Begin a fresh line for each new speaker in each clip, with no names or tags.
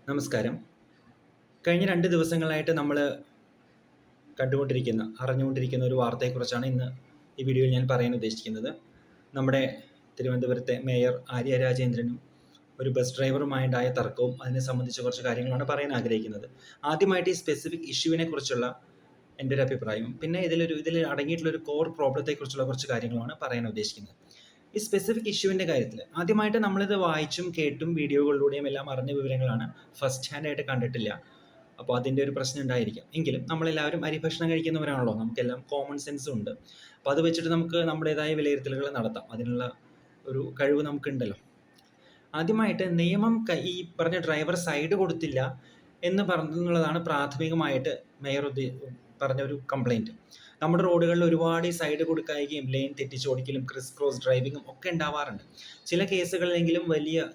നമസ്കാരം. കഴിഞ്ഞ 2 ദിവസങ്ങളായിട്ട് നമ്മൾ അറിഞ്ഞുകൊണ്ടിരിക്കുന്ന ഒരു വാർത്തയെക്കുറിച്ചാണ് ഇന്ന് ഈ വീഡിയോയിൽ ഞാൻ പറയാൻ ഉദ്ദേശിക്കുന്നത്. നമ്മുടെ തിരുവനന്തപുരത്തെ മേയർ ആര്യ രാജേന്ദ്രനും ഒരു ബസ് ഡ്രൈവറുമായുണ്ടായ തർക്കവും അതിനെ സംബന്ധിച്ച കുറച്ച് കാര്യങ്ങളാണ് പറയാൻ ആഗ്രഹിക്കുന്നത്. ആദ്യമായിട്ട് ഈ സ്പെസിഫിക് ഇഷ്യൂവിനെ കുറിച്ചുള്ള എൻ്റെ ഒരു അഭിപ്രായവും പിന്നെ ഇതിൽ അടങ്ങിയിട്ടുള്ള ഒരു കോർ പ്രോബ്ലത്തെക്കുറിച്ചുള്ള കുറച്ച് കാര്യങ്ങളുമാണ് പറയാൻ ഉദ്ദേശിക്കുന്നത്. ഈ സ്പെസിഫിക് ഇഷ്യൂവിൻ്റെ കാര്യത്തിൽ ആദ്യമായിട്ട് നമ്മളിത് വായിച്ചും കേട്ടും വീഡിയോകളിലൂടെയും എല്ലാം അറിഞ്ഞ വിവരങ്ങളാണ്. ഫസ്റ്റ് ഹാൻഡ് ആയിട്ട് കണ്ടിട്ടില്ല. അപ്പോൾ അതിൻ്റെ ഒരു പ്രശ്നം ഉണ്ടായിരിക്കാം. എങ്കിലും നമ്മളെല്ലാവരും അരിഭക്ഷണം കഴിക്കുന്നവരാണല്ലോ, നമുക്കെല്ലാം കോമൺ സെൻസും ഉണ്ട്. അപ്പോൾ അത് വെച്ചിട്ട് നമുക്ക് നമ്മുടേതായ വിലയിരുത്തലുകൾ നടത്താം. അതിനുള്ള ഒരു കഴിവ് നമുക്കുണ്ടല്ലോ. ആദ്യമായിട്ട് നിയമം ഈ പറഞ്ഞ ഡ്രൈവർ സൈഡ് കൊടുത്തില്ല എന്ന് പറഞ്ഞുള്ളതാണ് പ്രാഥമികമായിട്ട് മേയർ പറഞ്ഞ ഒരു കംപ്ലൈൻറ്റ്. നമ്മുടെ റോഡുകളിൽ ഒരുപാട് ഈ സൈഡ് കൊടുക്കായികയും ലെയിൻ തെറ്റിച്ചോടിക്കലും ക്രിസ് ക്രോസ് ഡ്രൈവിങ്ങും ഒക്കെ ഉണ്ടാവാറുണ്ട്. ചില കേസുകളിലെങ്കിലും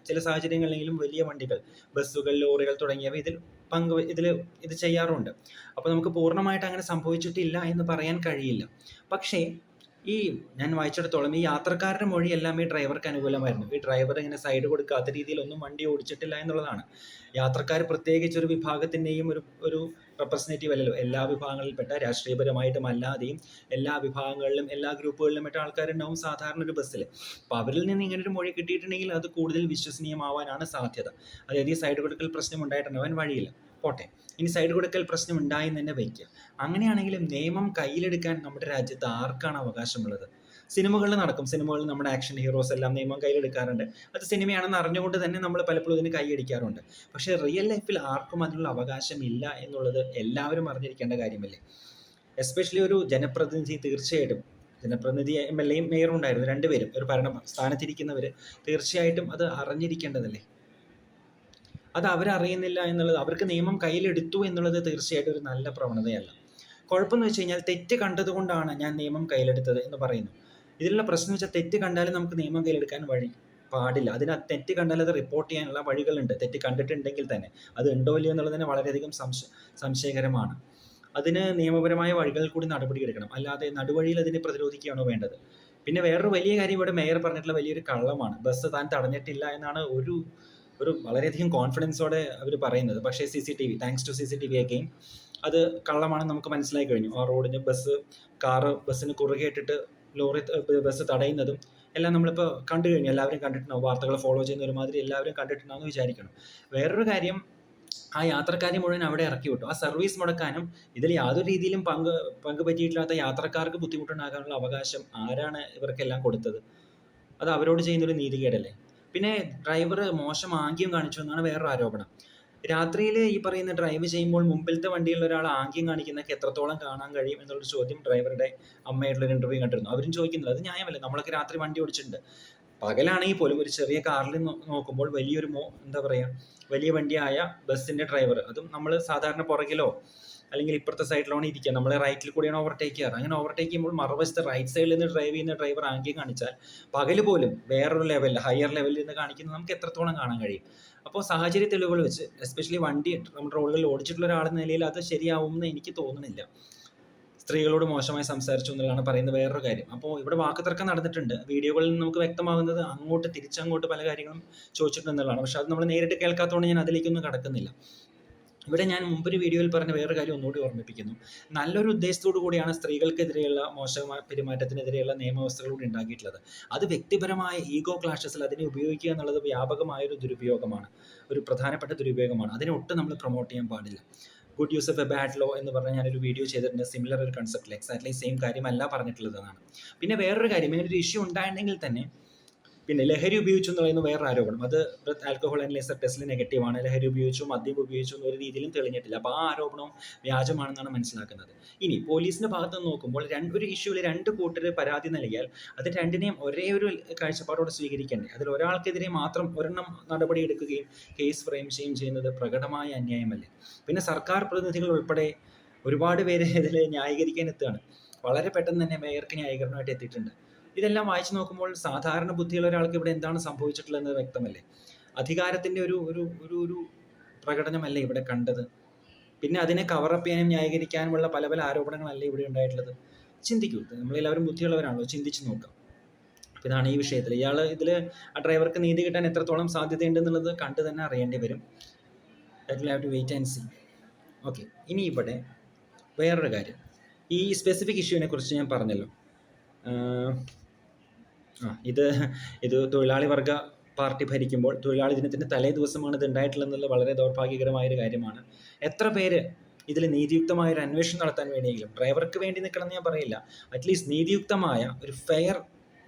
ചില സാഹചര്യങ്ങളിലെങ്കിലും വലിയ വണ്ടികൾ, ബസ്സുകൾ, ലോറികൾ തുടങ്ങിയവ ഇത് ചെയ്യാറുണ്ട്. അപ്പോൾ നമുക്ക് പൂർണ്ണമായിട്ട് അങ്ങനെ സംഭവിച്ചിട്ടില്ല എന്ന് പറയാൻ കഴിയില്ല. പക്ഷേ ഞാൻ വായിച്ചിടത്തോളം ഈ യാത്രക്കാരുടെ മൊഴിയെല്ലാം ഈ ഡ്രൈവർക്ക് അനുകൂലമായിരുന്നു. ഈ ഡ്രൈവർ ഇങ്ങനെ സൈഡ് കൊടുക്കാത്ത രീതിയിലൊന്നും വണ്ടി ഓടിച്ചിട്ടില്ല എന്നുള്ളതാണ്. യാത്രക്കാർ പ്രത്യേകിച്ച് ഒരു വിഭാഗത്തിൻ്റെയും ഒരു റെപ്രസെൻറ്റേറ്റീവ് അല്ലല്ലോ. എല്ലാ വിഭാഗങ്ങളിൽപ്പെട്ട രാഷ്ട്രീയപരമായിട്ടും അല്ലാതെയും എല്ലാ വിഭാഗങ്ങളിലും എല്ലാ ഗ്രൂപ്പുകളിലും മറ്റു ആൾക്കാരുണ്ടാവും സാധാരണ ഒരു ബസ്സിൽ. അപ്പോൾ അവരിൽ നിന്ന് ഇങ്ങനെ ഒരു മൊഴി കിട്ടിയിട്ടുണ്ടെങ്കിൽ അത് കൂടുതൽ വിശ്വസനീയമാവാനാണ് സാധ്യത. അതായത് ഈ സൈഡ് കൊടുക്കൽ പ്രശ്നം ഉണ്ടായിട്ടുണ്ടാവാൻ വഴിയില്ല. പോട്ടെ, ഇനി സൈഡ് കൊടുക്കൽ പ്രശ്നം ഉണ്ടായി എന്ന് തന്നെ വയ്ക്കുക. അങ്ങനെയാണെങ്കിലും നിയമം കയ്യിലെടുക്കാൻ നമ്മുടെ രാജ്യത്ത് ആർക്കാണ് അവകാശമുള്ളത്? സിനിമകളിൽ നടക്കും. സിനിമകളിൽ നമ്മുടെ ആക്ഷൻ ഹീറോസ് എല്ലാം നിയമം കയ്യിലെടുക്കാറുണ്ട്. അത് സിനിമയാണെന്ന് അറിഞ്ഞുകൊണ്ട് തന്നെ നമ്മൾ പലപ്പോഴും ഇതിന് കൈയടിക്കാറുണ്ട്. പക്ഷേ റിയൽ ലൈഫിൽ ആർക്കും അതിനുള്ള അവകാശമില്ല എന്നുള്ളത് എല്ലാവരും അറിഞ്ഞിരിക്കേണ്ട കാര്യമല്ലേ? എസ്പെഷ്യലി ഒരു ജനപ്രതിനിധി, തീർച്ചയായിട്ടും ജനപ്രതിനിധി MLA യും മേയറും ഉണ്ടായിരുന്നു, രണ്ടുപേരും ഒരു ഭരണ സ്ഥാനത്തിരിക്കുന്നവർ തീർച്ചയായിട്ടും അത് അറിഞ്ഞിരിക്കേണ്ടതല്ലേ? അത് അവരറിയുന്നില്ല എന്നുള്ളത്, അവർക്ക് നിയമം കയ്യിലെടുത്തു എന്നുള്ളത് തീർച്ചയായിട്ടും ഒരു നല്ല പ്രവണതയല്ല. കുഴപ്പമെന്ന് വെച്ച് കഴിഞ്ഞാൽ തെറ്റ് കണ്ടതുകൊണ്ടാണ് ഞാൻ നിയമം കയ്യിലെടുത്തത് എന്ന് പറയുന്നു. ഇതിലുള്ള പ്രശ്നം വെച്ചാൽ തെറ്റ് കണ്ടാലും നമുക്ക് നിയമം കയ്യിലെടുക്കാൻ പാടില്ല. തെറ്റ് കണ്ടാൽ അത് റിപ്പോർട്ട് ചെയ്യാനുള്ള വഴികളുണ്ട്. തെറ്റ് കണ്ടിട്ടുണ്ടെങ്കിൽ തന്നെ അത് ഉണ്ടോ ഇല്ലയോ എന്നുള്ളത് തന്നെ വളരെയധികം സംശയകരമാണ്. അതിന് നിയമപരമായ വഴികളിൽ കൂടി നടപടിയെടുക്കണം. അല്ലാതെ നടുവഴിയിൽ അതിനെ പ്രതിരോധിക്കുകയാണോ വേണ്ടത്? പിന്നെ വേറൊരു വലിയ കാര്യം ഇവിടെ മേയർ പറഞ്ഞിട്ടുള്ള വലിയൊരു കള്ളമാണ്. ബസ് താൻ തടഞ്ഞിട്ടില്ല എന്നാണ് ഒരു വളരെയധികം കോൺഫിഡൻസോടെ അവർ പറയുന്നത്. പക്ഷേ താങ്ക്സ് ടു CCTV അഗെയിൻ അത് കള്ളമാണെന്ന് നമുക്ക് മനസ്സിലായി കഴിഞ്ഞു. ആ റോഡിന് ബസ്സിന് കുറുകെ ഇട്ടിട്ട് ബസ് തടയുന്നതും എല്ലാം നമ്മളിപ്പോൾ കണ്ടു കഴിഞ്ഞു. എല്ലാവരും കണ്ടിട്ടുണ്ടാവും. വാർത്തകൾ ഫോളോ ചെയ്യുന്ന ഒരുമാതിരി എല്ലാവരും കണ്ടിട്ടുണ്ടാവുമെന്ന് വിചാരിക്കണം. വേറൊരു കാര്യം, ആ യാത്രക്കാരെ മുഴുവൻ അവിടെ ഇറക്കി വിട്ടു. ആ സർവീസ് മുടക്കാനും ഇതിൽ യാതൊരു രീതിയിലും പങ്ക് പറ്റിയിട്ടില്ലാത്ത യാത്രക്കാർക്ക് ബുദ്ധിമുട്ടുണ്ടാകാനുള്ള അവകാശം ആരാണ് ഇവർക്കെല്ലാം കൊടുത്തത്? അത് അവരോട് ചെയ്യുന്നൊരു നീതികേടല്ലേ? പിന്നെ ഡ്രൈവർ മോശം ആംഗ്യം കാണിച്ചു എന്നാണ് വേറൊരു ആരോപണം. രാത്രിയിൽ ഈ പറയുന്ന ഡ്രൈവ് ചെയ്യുമ്പോൾ മുമ്പിലത്തെ വണ്ടിയിൽ ഒരാൾ ആംഗ്യം കാണിക്കുന്നതൊക്കെ എത്രത്തോളം കാണാൻ കഴിയും എന്നുള്ളൊരു ചോദ്യം ഡ്രൈവറുടെ അമ്മയായിട്ടുള്ളൊരു ഇൻ്റർവ്യൂ കണ്ടിരുന്നു. അവരും ചോദിക്കുന്നത് അത് ന്യായമല്ലേ? നമ്മളൊക്കെ രാത്രി വണ്ടി ഓടിച്ചിട്ടുണ്ട്. പകലാണെങ്കിൽ പോലും ഒരു ചെറിയ കാറിൽ നോക്കുമ്പോൾ വലിയ വണ്ടിയായ ബസ്സിൻ്റെ ഡ്രൈവർ, അതും നമ്മൾ സാധാരണ പുറകിലോ അല്ലെങ്കിൽ ഇപ്പുറത്തെ സൈഡിലാണ് ഇരിക്കുക, നമ്മൾ റൈറ്റിൽ കൂടിയാണ് ഓവർടേക്ക് ചെയ്യാറ്. അങ്ങനെ ഓവർടേക്ക് ചെയ്യുമ്പോൾ മറുവശത്ത് റൈറ്റ് സൈഡിൽ നിന്ന് ഡ്രൈവ് ചെയ്യുന്ന ഡ്രൈവർ ആംഗ്യം കാണിച്ചാൽ പകൽ പോലും വേറൊരു ഹയർ ലെവലിൽ നിന്ന് കാണിക്കുന്നത് നമുക്ക് എത്രത്തോളം കാണാൻ കഴിയും? അപ്പോൾ സാഹചര്യ തെളിവുകൾ വെച്ച് എസ്പെഷ്യലി വണ്ടി നമ്മുടെ റോഡുകളിൽ ഓടിച്ചിട്ടുള്ള ഒരാളെന്ന നിലയിൽ അത് ശരിയാവുമെന്ന് എനിക്ക് തോന്നുന്നില്ല. സ്ത്രീകളോട് മോശമായി സംസാരിച്ചു എന്നുള്ളതാണ് പറയുന്നത് വേറൊരു കാര്യം. അപ്പോൾ ഇവിടെ വാക്കുതർക്കം നടന്നിട്ടുണ്ട്. വീഡിയോകളിൽ നിന്ന് നമുക്ക് വ്യക്തമാകുന്നത് തിരിച്ചങ്ങോട്ട് പല കാര്യങ്ങളും ചോദിച്ചിട്ടുണ്ടെന്നുള്ളതാണ്. പക്ഷെ അത് നമ്മൾ നേരിട്ട് കേൾക്കാത്തതുകൊണ്ട് ഞാൻ അതിലേക്കൊന്നും കടക്കുന്നില്ല. ഇവിടെ ഞാൻ മുമ്പൊരു വീഡിയോയിൽ പറഞ്ഞ വേറൊരു കാര്യം ഒന്നുകൂടി ഓർമ്മിപ്പിക്കുന്നു. നല്ലൊരു ഉദ്ദേശത്തോടു കൂടിയാണ് സ്ത്രീകൾക്കെതിരെയുള്ള മോശമായ പെരുമാറ്റത്തിനെതിരെയുള്ള നിയമവ്യവസ്ഥകളൂടെ ഉണ്ടാക്കിയിട്ടുള്ളത്. അത് വ്യക്തിപരമായ ഈഗോ ക്ലാഷസിൽ അതിനെ ഉപയോഗിക്കുക എന്നുള്ളത് വ്യാപകമായൊരു ദുരുപയോഗമാണ്, ഒരു പ്രധാനപ്പെട്ട ദുരുപയോഗമാണ്. അതിനെ ഒട്ടും നമ്മൾ പ്രൊമോട്ട് ചെയ്യാൻ പാടില്ല. Good use of a bad law എന്ന് പറഞ്ഞാൽ ഞാനൊരു വീഡിയോ ചെയ്തിട്ടുണ്ട്. സിമിലർ ഒരു കൺസെപ്റ്റിൽ എക്സാക്ട്ലി സെയിം കാര്യമല്ല പറഞ്ഞിട്ടുള്ളതാണ്. പിന്നെ വേറൊരു കാര്യം, ഇങ്ങനൊരു ഇഷ്യൂ ഉണ്ടായിട്ടുണ്ടെങ്കിൽ തന്നെ പിന്നെ ലഹരി ഉപയോഗിച്ചു എന്ന് പറയുന്ന വേറൊരു ആരോപണം. അത് ആൽക്കഹോൾ അനലൈസർ ടെസ്റ്റിൽ നെഗറ്റീവാണ്. ലഹരി ഉപയോഗിച്ചു, മദ്യം ഉപയോഗിച്ചു എന്നൊരു രീതിയിലും തെളിഞ്ഞിട്ടില്ല. അപ്പോൾ ആ ആരോപണവും വ്യാജമാണെന്നാണ് മനസ്സിലാക്കുന്നത്. ഇനി പോലീസിൻ്റെ ഭാഗത്ത് നിന്ന് നോക്കുമ്പോൾ ഒരു ഇഷ്യൂവിൽ 2 കൂട്ടർ പരാതി നൽകിയാൽ അത് രണ്ടിനെയും ഒരേ ഒരു കാഴ്ചപ്പാടോടെ സ്വീകരിക്കേണ്ടേ? അതിൽ ഒരാൾക്കെതിരെ മാത്രം ഒരെണ്ണം നടപടി എടുക്കുകയും കേസ് ഫ്രെയിം ചെയ്യുന്നത് പ്രകടമായ അന്യായമല്ലേ? പിന്നെ സർക്കാർ പ്രതിനിധികൾ ഉൾപ്പെടെ ഒരുപാട് പേര് ഇതിൽ ന്യായീകരിക്കാൻ എത്തുകയാണ്. വളരെ പെട്ടെന്ന് തന്നെ മേയർക്ക് ന്യായീകരണമായിട്ട് എത്തിയിട്ടുണ്ട്. ഇതെല്ലാം വായിച്ചു നോക്കുമ്പോൾ സാധാരണ ബുദ്ധിയുള്ള ഒരാൾക്ക് ഇവിടെ എന്താണ് സംഭവിച്ചിട്ടുള്ളതെന്ന് വ്യക്തമല്ലേ? അധികാരത്തിൻ്റെ ഒരു പ്രകടനമല്ലേ ഇവിടെ കണ്ടത്? പിന്നെ അതിനെ കവറപ്പ് ചെയ്യാനും ന്യായീകരിക്കാനുമുള്ള പല ആരോപണങ്ങളല്ലേ ഇവിടെ ഉണ്ടായിട്ടുള്ളത്? ചിന്തിക്കൂ. നമ്മളെല്ലാവരും ബുദ്ധിയുള്ളവരാണല്ലോ, ചിന്തിച്ച് നോക്കാം. അപ്പോൾ ഇതാണ് ഈ വിഷയത്തിൽ ഇതിൽ ആ ഡ്രൈവർക്ക് നീതി കിട്ടാൻ എത്രത്തോളം സാധ്യതയുണ്ടെന്നുള്ളത് കണ്ടു തന്നെ അറിയേണ്ടി വരും. That will have to wait and see. Okay, ഇനി ഇവിടെ വേറൊരു കാര്യം, ഈ സ്പെസിഫിക് ഇഷ്യൂവിനെ കുറിച്ച് ഞാൻ പറഞ്ഞല്ലോ. ഇത് തൊഴിലാളി വർഗ പാർട്ടി ഭരിക്കുമ്പോൾ തൊഴിലാളി ദിനത്തിൻ്റെ തലേ ദിവസമാണ് ഇത് ഉണ്ടായിട്ടുള്ളതെന്നുള്ള വളരെ ദൗർഭാഗ്യകരമായൊരു കാര്യമാണ്. എത്ര പേര് ഇതിൽ നീതിയുക്തമായൊരു അന്വേഷണം നടത്താൻ വേണ്ടിയെങ്കിലും, ഡ്രൈവർക്ക് വേണ്ടി നിൽക്കണമെന്ന് ഞാൻ പറയില്ല, അറ്റ്ലീസ്റ്റ് നീതിയുക്തമായ ഒരു ഫെയർ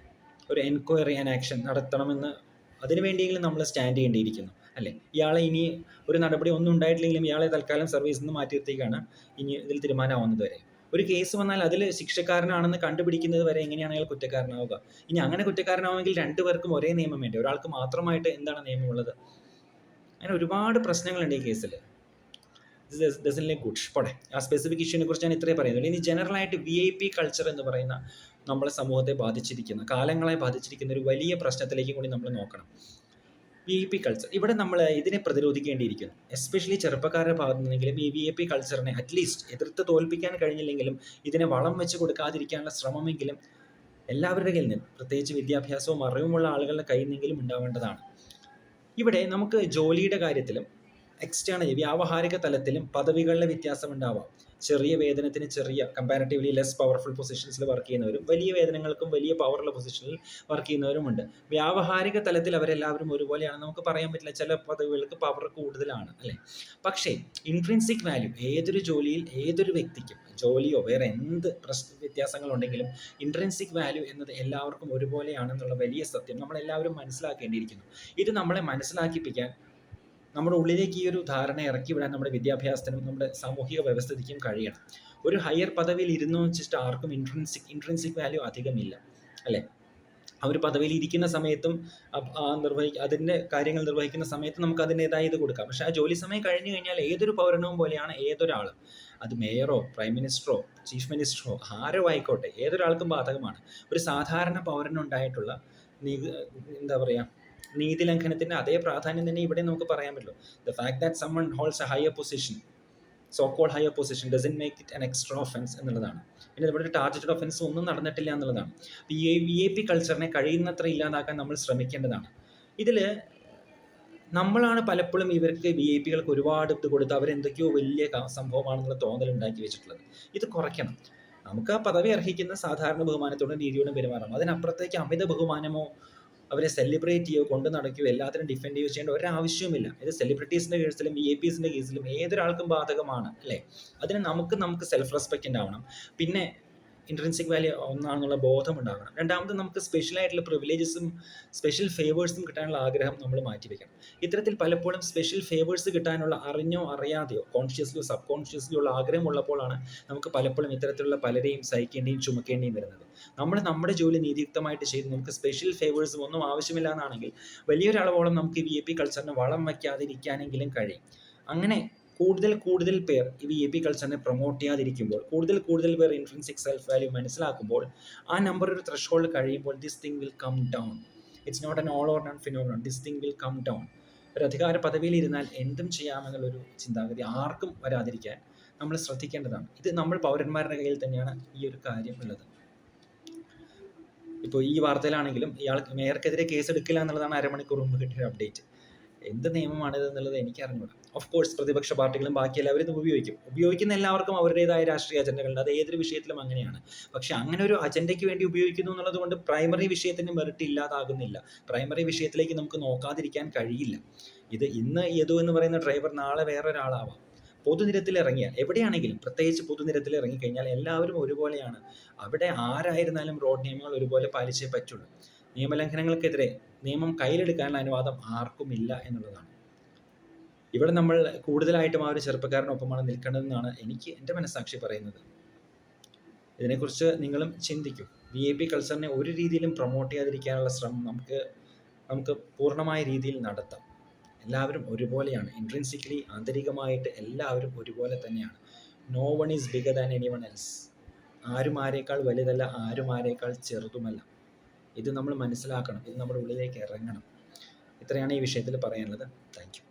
ഒരു എൻക്വയറി ആൻഡ് ആക്ഷൻ നടത്തണമെന്ന് അതിനു വേണ്ടിയെങ്കിലും നമ്മൾ സ്റ്റാൻഡ് ചെയ്യേണ്ടിയിരിക്കുന്നു, അല്ലേ? ഇയാളെ ഇനി ഒരു നടപടി ഒന്നും ഉണ്ടായിട്ടില്ലെങ്കിലും ഇയാളെ തൽക്കാലം സർവീസിൽ നിന്ന് മാറ്റി നിർത്തിയേക്കാണ് ഇനി ഇതിൽ തീരുമാനമാവുന്നത് വരെ. ഒരു കേസ് വന്നാൽ അതിൽ ശിക്ഷക്കാരനാണെന്ന് കണ്ടുപിടിക്കുന്നത് വരെ എങ്ങനെയാണ് അയാൾ കുറ്റക്കാരനാവുക? ഇനി അങ്ങനെ കുറ്റക്കാരനാവുമെങ്കിൽ രണ്ടുപേർക്കും ഒരേ നിയമം വേണ്ടി, ഒരാൾക്ക് മാത്രമായിട്ട് എന്താണ് നിയമമുള്ളത്? അങ്ങനെ ഒരുപാട് പ്രശ്നങ്ങളുണ്ട് ഈ കേസിൽ. ഗുഡ് പോട്ടെ, ആ സ്പെസിഫിക് ഇഷ്യൂവിനെ കുറിച്ച് ഞാൻ ഇത്രയും പറയുന്നുള്ളൂ. ഇനി ജനറലായിട്ട് VIP കൾച്ചർ എന്ന് പറയുന്ന നമ്മളെ സമൂഹത്തെ ബാധിച്ചിരിക്കുന്ന, കാലങ്ങളായി ബാധിച്ചിരിക്കുന്ന ഒരു വലിയ പ്രശ്നത്തിലേക്ക് കൂടി നമ്മൾ നോക്കണം. VIP കൾച്ചർ, ഇവിടെ നമ്മൾ ഇതിനെ പ്രതിരോധിക്കേണ്ടിയിരിക്കുന്നു. എസ്പെഷ്യലി ചെറുപ്പക്കാരുടെ ഭാഗത്തു നിന്നെങ്കിലും ഈ VIP കൾച്ചറിനെ അറ്റ്ലീസ്റ്റ് എതിർത്ത് തോൽപ്പിക്കാൻ കഴിഞ്ഞില്ലെങ്കിലും ഇതിനെ വളം വെച്ച് കൊടുക്കാതിരിക്കാനുള്ള ശ്രമമെങ്കിലും എല്ലാവരുടെ കയ്യിൽ നിന്നും, പ്രത്യേകിച്ച് വിദ്യാഭ്യാസവും അറിവുമുള്ള ആളുകളുടെ കയ്യിൽ നിന്നെങ്കിലും ഉണ്ടാവേണ്ടതാണ്. ഇവിടെ നമുക്ക് ജോലിയുടെ കാര്യത്തിലും എക്സ്റ്റേണൽ വ്യാവഹാരിക തലത്തിലും പദവികളിലെ വ്യത്യാസം ഉണ്ടാവാം. ചെറിയ വേതനത്തിന് കമ്പാരിറ്റീവ്ലി ലെസ് പവർഫുൾ പൊസിഷൻസിൽ വർക്ക് ചെയ്യുന്നവരും വലിയ വേതനങ്ങൾക്കും വലിയ പവറുള്ള പൊസിഷനിൽ വർക്ക് ചെയ്യുന്നവരുമുണ്ട്. വ്യാവഹാരിക തലത്തിൽ അവരെല്ലാവരും ഒരുപോലെയാണ് നമുക്ക് പറയാൻ പറ്റില്ല. ചില പദവികൾക്ക് പവർ കൂടുതലാണ്, അല്ലേ? പക്ഷേ ഇൻട്രിൻസിക് വാല്യൂ ഏതൊരു ജോലിയിൽ ഏതൊരു വ്യക്തിക്കും, ജോലിയോ വേറെ എന്ത് വ്യത്യാസങ്ങളുണ്ടെങ്കിലും ഇൻട്രിൻസിക് വാല്യൂ എന്നത് എല്ലാവർക്കും ഒരുപോലെയാണെന്നുള്ള വലിയ സത്യം നമ്മളെല്ലാവരും മനസ്സിലാക്കേണ്ടിയിരിക്കുന്നു. ഇത് നമ്മളെ മനസ്സിലാക്കിപ്പിക്കാൻ നമ്മുടെ ഉള്ളിലേക്ക് ഈ ഒരു ധാരണ ഇറക്കി വിടാൻ നമ്മുടെ വിദ്യാഭ്യാസത്തിനും നമ്മുടെ സാമൂഹിക വ്യവസ്ഥിതിക്കും കഴിയണം. ഒരു ഹയർ പദവിയിൽ ഇരുന്നു വെച്ചിട്ട് ആർക്കും ഇൻട്രിൻസിക് വാല്യൂ അധികമില്ല, അല്ലേ? ആ ഒരു പദവിയിൽ ഇരിക്കുന്ന സമയത്തും അതിൻ്റെ കാര്യങ്ങൾ നിർവഹിക്കുന്ന സമയത്ത് നമുക്ക് അതിൻ്റെതായ ഇത് കൊടുക്കാം. പക്ഷേ ആ ജോലി സമയം കഴിഞ്ഞു കഴിഞ്ഞാൽ ഏതൊരു പൗരനവും പോലെയാണ് ഏതൊരാളും. അത് മേയറോ പ്രൈം മിനിസ്റ്ററോ ചീഫ് മിനിസ്റ്ററോ ആരോ ആയിക്കോട്ടെ, ഏതൊരാൾക്കും ബാധകമാണ്. ഒരു സാധാരണ പൗരനുണ്ടായിട്ടുള്ള എന്താ പറയുക, നീതി ലംഘനത്തിൻ്റെ അതേ പ്രാധാന്യം തന്നെ ഇവിടെ നമുക്ക് പറയാൻ പറ്റുള്ളൂ. The fact that someone holds a higher position, so called higher position, doesn't make it an extra offence എന്നുള്ളതാണ്. പിന്നെ ഇവിടെ ഒരു ടാർഗറ്റഡ് ഒഫൻസ് ഒന്നും നടന്നിട്ടില്ല എന്നുള്ളതാണ്. ഈ VIP കൾച്ചറിനെ കഴിയുന്നത്ര ഇല്ലാതാക്കാൻ നമ്മൾ ശ്രമിക്കേണ്ടതാണ്. ഇതിൽ നമ്മളാണ് പലപ്പോഴും ഇവർക്ക് VIPകൾക്ക് ഒരുപാട് ഇത് കൊടുത്ത് അവരെന്തൊക്കെയോ വലിയ സംഭവമാണെന്നുള്ള തോന്നലുണ്ടാക്കി വെച്ചിട്ടുള്ളത്. ഇത് കുറയ്ക്കണം. നമുക്ക് ആ പദവി അർഹിക്കുന്ന സാധാരണ ബഹുമാനത്തോടും രീതിയോടും പെരുമാറാം. അതിനപ്പുറത്തേക്ക് അമിത ബഹുമാനമോ അവരെ സെലിബ്രേറ്റ് ചെയ്യുകയോ കൊണ്ട് നടക്കുകയോ എല്ലാത്തിനും ഡിഫെൻഡ് ചെയ്യുകയോ ചെയ്യേണ്ട ഒരാവശ്യവുമില്ല. ഇത് സെലിബ്രിറ്റീസിൻ്റെ കേസിലും VIPസിൻ്റെ കേസിലും ഏതൊരാൾക്കും ബാധകമാണ്, അല്ലേ? അതിന് നമുക്ക് സെൽഫ് റെസ്പെക്റ്റ് ഉണ്ടാവണം. പിന്നെ ഇൻട്രിൻസിക് വാല്യൂ ഒന്നാണെന്നുള്ള ബോധം ഉണ്ടാകണം. രണ്ടാമത് നമുക്ക് സ്പെഷ്യലായിട്ടുള്ള പ്രിവിലേജസും സ്പെഷ്യൽ ഫേവേഴ്സും കിട്ടാനുള്ള ആഗ്രഹം നമ്മൾ മാറ്റിവെക്കണം. ഇത്തരത്തിൽ പലപ്പോഴും സ്പെഷ്യൽ ഫേവേഴ്സ് കിട്ടാനുള്ള അറിഞ്ഞോ അറിയാതെയോ കോൺഷ്യസ്ലിയോ സബ് കോൺഷ്യസ്ലിയോ ഉള്ള ആഗ്രഹം ഉള്ളപ്പോഴാണ് നമുക്ക് പലപ്പോഴും ഇത്തരത്തിലുള്ള പലരെയും സഹിക്കേണ്ടിയും ചുമക്കേണ്ടിയും വരുന്നത്. നമ്മൾ നമ്മുടെ ജോലി നീതിയുക്തമായിട്ട് ചെയ്ത് നമുക്ക് സ്പെഷ്യൽ ഫേവേഴ്സും ഒന്നും ആവശ്യമില്ല എന്നാണെങ്കിൽ വലിയൊരളവോളം നമുക്ക് ഈ VIP കൾച്ചറിന് വളം വയ്ക്കാതിരിക്കാനെങ്കിലും കഴിയും. അങ്ങനെ കൂടുതൽ പേർ ഈ VIP കൾച്ചറിനെ പ്രൊമോട്ട് ചെയ്യാതിരിക്കുമ്പോൾ, കൂടുതൽ പേർ ഇൻട്രിൻസിക് സെൽഫ് വാല്യൂ മനസ്സിലാക്കുമ്പോൾ, ആ നമ്പർ ഒരു ത്രെഷോൾഡ് കഴിയുമ്പോൾ this thing will come down. It's not an all or none phenomenon. This thing will come down. ഒരു അധികാര പദവിയിൽ ഇരുന്നാൽ എന്തും ചെയ്യാമെന്നുള്ളൊരു ചിന്താഗതി ആർക്കും വരാതിരിക്കാൻ നമ്മൾ ശ്രദ്ധിക്കേണ്ടതാണ്. ഇത് നമ്മൾ പൗരന്മാരുടെ കയ്യിൽ തന്നെയാണ് ഈ ഒരു കാര്യം ഉള്ളത്. ഇപ്പോൾ ഈ വാർത്തയിലാണെങ്കിലും മേയർക്കെതിരെ കേസെടുക്കില്ല എന്നുള്ളതാണ് അരമണിക്കൂർ മുമ്പ് കിട്ടിയ അപ്ഡേറ്റ്. എന്ത് നിയമമാണിത് എന്നുള്ളത് എനിക്ക് അറിഞ്ഞൂടാ. ഓഫ് കോഴ്സ് പ്രതിപക്ഷ പാർട്ടികളും ബാക്കി എല്ലാവരും ഇത് ഉപയോഗിക്കുന്ന എല്ലാവർക്കും അവരുടേതായ രാഷ്ട്രീയ അജണ്ടകളുണ്ട്. അത് ഏതൊരു വിഷയത്തിലും അങ്ങനെയാണ്. പക്ഷെ അങ്ങനെ ഒരു അജണ്ടയ്ക്ക് വേണ്ടി ഉപയോഗിക്കുന്നു എന്നുള്ളത് കൊണ്ട് പ്രൈമറി വിഷയത്തിന് മെറിറ്റ് ഇല്ലാതാകുന്നില്ല. പ്രൈമറി വിഷയത്തിലേക്ക് നമുക്ക് നോക്കാതിരിക്കാൻ കഴിയില്ല. ഇന്ന് യദു എന്ന് പറയുന്ന ഡ്രൈവർ നാളെ വേറൊരാളാവാം. പൊതുനിരത്തിൽ ഇറങ്ങിയാൽ, എവിടെയാണെങ്കിലും പ്രത്യേകിച്ച് പൊതുനിരത്തിൽ ഇറങ്ങിക്കഴിഞ്ഞാൽ എല്ലാവരും ഒരുപോലെയാണ്. അവിടെ ആരായിരുന്നാലും റോഡ് നിയമങ്ങൾ ഒരുപോലെ പാലിച്ചേ പറ്റുള്ളൂ. നിയമലംഘനങ്ങൾക്കെതിരെ നിയമം കയ്യിലെടുക്കാനുള്ള അനുവാദം ആർക്കുമില്ല എന്നുള്ളതാണ്. ഇവിടെ നമ്മൾ കൂടുതലായിട്ടും ആ ഒരു ചെറുപ്പക്കാരനൊപ്പമാണ് നിൽക്കേണ്ടതെന്നാണ് എൻ്റെ മനസ്സാക്ഷി പറയുന്നത്. ഇതിനെക്കുറിച്ച് നിങ്ങളും ചിന്തിക്കും. VIP കൾച്ചറിനെ ഒരു രീതിയിലും പ്രൊമോട്ട് ചെയ്യാതിരിക്കാനുള്ള ശ്രമം നമുക്ക് പൂർണ്ണമായ രീതിയിൽ നടത്താം. എല്ലാവരും ഒരുപോലെയാണ്. ഇൻട്രിൻസിക്കലി ആന്തരികമായിട്ട് എല്ലാവരും ഒരുപോലെ തന്നെയാണ്. No one is bigger than anyone else. ആരും ആരേക്കാൾ വലുതല്ല, ആരും ആരേക്കാൾ ചെറുതുമല്ല. ഇത് നമ്മൾ മനസ്സിലാക്കണം. ഇത് നമ്മുടെ ഉള്ളിലേക്ക് ഇറങ്ങണം. ഇത്രയാണ് ഈ വിഷയത്തിൽ പറയാനുള്ളത്. Thank you.